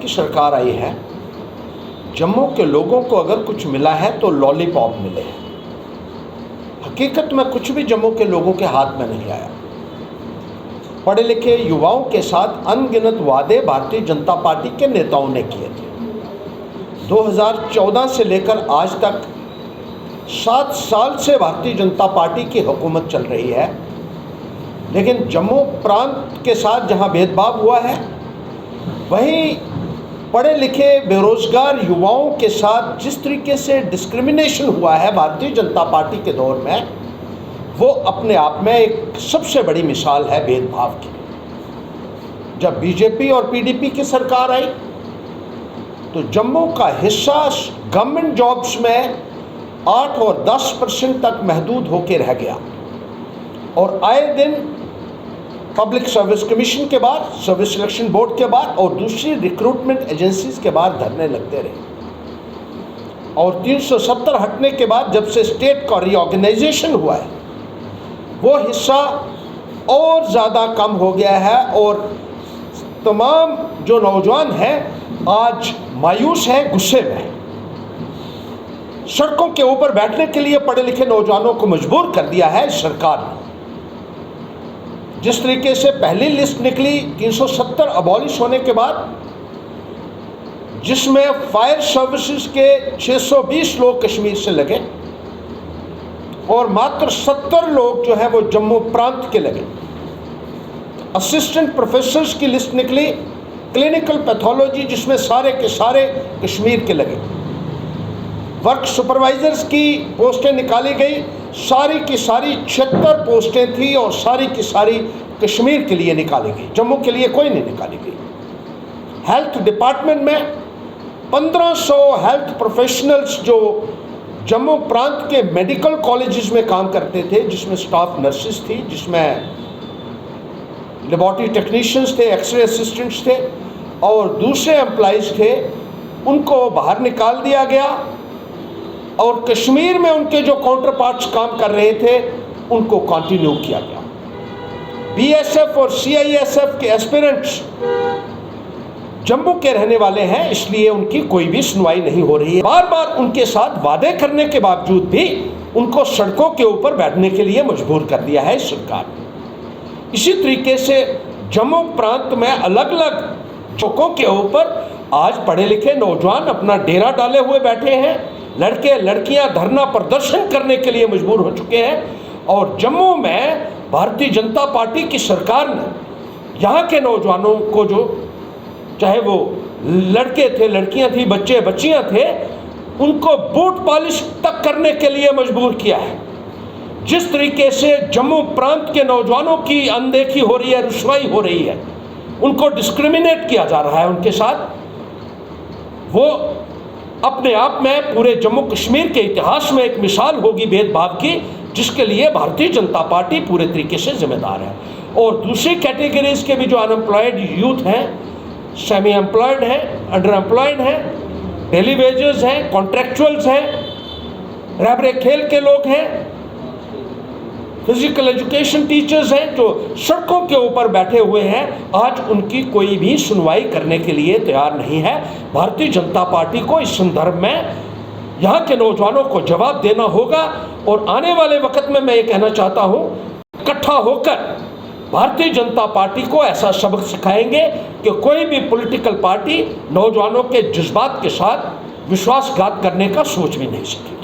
की सरकार आई है, जम्मू के लोगों को अगर कुछ मिला है तो लॉलीपॉप मिले हैं। हकीकत में कुछ भी जम्मू के लोगों के हाथ में नहीं आया। पढ़े लिखे युवाओं के साथ अनगिनत वादे भारतीय जनता पार्टी के नेताओं ने किए थे। 2014 से लेकर आज तक 7 साल से भारतीय जनता पार्टी की हुकूमत चल रही है, लेकिन जम्मू प्रांत के साथ जहां भेदभाव हुआ है, वहीं पढ़े लिखे बेरोजगार युवाओं के साथ जिस तरीके से डिस्क्रिमिनेशन हुआ है भारतीय जनता पार्टी के दौर में, वो अपने आप में एक सबसे बड़ी मिसाल है भेदभाव की। जब बीजेपी और पीडीपी की सरकार आई तो जम्मू का हिस्सा गवर्नमेंट जॉब्स में 8 और 10% तक महदूद होकर रह गया, और आए दिन पब्लिक सर्विस कमीशन के बाद, सर्विस सिलेक्शन बोर्ड के बाद और दूसरी रिक्रूटमेंट एजेंसीज के बाद धरने लगते रहे। और 370 हटने के बाद जब से स्टेट का रीऑर्गेनाइजेशन हुआ है, वो हिस्सा और ज़्यादा कम हो गया है, और तमाम जो नौजवान हैं आज मायूस हैं, गुस्से में हैं। सड़कों के ऊपर बैठने के लिए पढ़े लिखे नौजवानों को मजबूर कर दिया है इस सरकार ने। जिस तरीके से पहली लिस्ट निकली 370 अबॉलिश होने के बाद, जिसमें फायर सर्विसेज के 620 लोग कश्मीर से लगे और मात्र 70 लोग जो है वो जम्मू प्रांत के लगे। असिस्टेंट प्रोफेसर्स की लिस्ट निकली क्लिनिकल पैथोलॉजी, जिसमें सारे के सारे कश्मीर के लगे। वर्क सुपरवाइजर्स की पोस्टें निकाली गई, सारी की सारी 76 पोस्टें थी और सारी की सारी कश्मीर के लिए निकाली गई, जम्मू के लिए कोई नहीं निकाली गई। हेल्थ डिपार्टमेंट में 1500 हेल्थ प्रोफेशनल्स जो जम्मू प्रांत के मेडिकल कॉलेजेस में काम करते थे, जिसमें स्टाफ नर्सेस थी, जिसमें लेबॉरेटरी टेक्नीशियंस थे, एक्सरे असिस्टेंट्स थे और दूसरे एम्प्लॉइज थे, उनको बाहर निकाल दिया गया। और कश्मीर में उनके जो काउंटर पार्ट्स काम कर रहे थे उनको कंटिन्यू किया गया। बीएसएफ और सीआईएसएफ के एस्पिरेंट्स जम्मू के रहने वाले हैं, इसलिए उनकी कोई भी सुनवाई नहीं हो रही है। बार बार उनके साथ वादे करने के बावजूद भी उनको सड़कों के ऊपर बैठने के लिए मजबूर कर दिया है इस सरकार ने। इसी तरीके से जम्मू प्रांत में अलग अलग चौकों के ऊपर आज पढ़े लिखे नौजवान अपना डेरा डाले हुए बैठे हैं। लड़के लड़कियां धरना प्रदर्शन करने के लिए मजबूर हो चुके हैं, और जम्मू में भारतीय जनता पार्टी की सरकार ने यहाँ के नौजवानों को, जो चाहे वो लड़के थे, लड़कियां थी, बच्चे बच्चियां थे, उनको बूट पॉलिश तक करने के लिए मजबूर किया है। जिस तरीके से जम्मू प्रांत के नौजवानों की अनदेखी हो रही है, रुसवाई हो रही है, उनको डिस्क्रिमिनेट किया जा रहा है उनके साथ, वो अपने आप में पूरे जम्मू कश्मीर के इतिहास में एक मिसाल होगी भेदभाव की, जिसके लिए भारतीय जनता पार्टी पूरे तरीके से जिम्मेदार है। और दूसरी कैटेगरीज के भी जो अनएम्प्लॉयड यूथ हैं, सेमी एम्प्लॉयड हैं, अंडर एम्प्लॉयड हैं, डेली वेजेस हैं, कॉन्ट्रैक्चुअल्स हैं, रहबरे खेल के लोग हैं, फिजिकल एजुकेशन टीचर्स हैं, जो सड़कों के ऊपर बैठे हुए हैं, आज उनकी कोई भी सुनवाई करने के लिए तैयार नहीं है। भारतीय जनता पार्टी को इस संदर्भ में यहाँ के नौजवानों को जवाब देना होगा, और आने वाले वक्त में मैं ये कहना चाहता हूँ, इकट्ठा होकर भारतीय जनता पार्टी को ऐसा सबक सिखाएंगे कि कोई भी पॉलिटिकल पार्टी नौजवानों के जज्बात के साथ विश्वासघात करने का सोच भी नहीं सके।